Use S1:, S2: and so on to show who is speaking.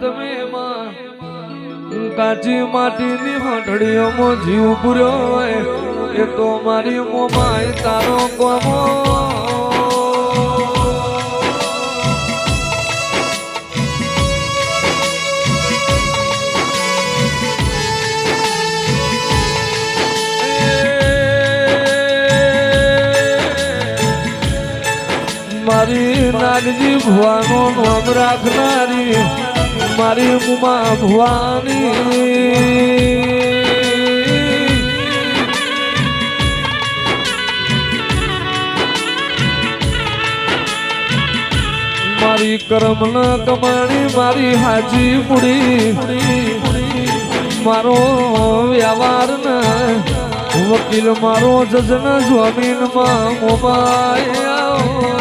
S1: તમે કાચી માટીની હંડળીઓમાં જીવ પૂર્યો હોય એ તો મારી મોમાય તારો કોમો મારી નાગજી ભુવાનો નામ રાખનારી મારી ઉમા ભુવાની મારી કર્મ ન કમાણી મારી હાજી પૂડી મારો વ્યવહાર ન વકીલ મારો જજન જમીનમાં મોબાઈ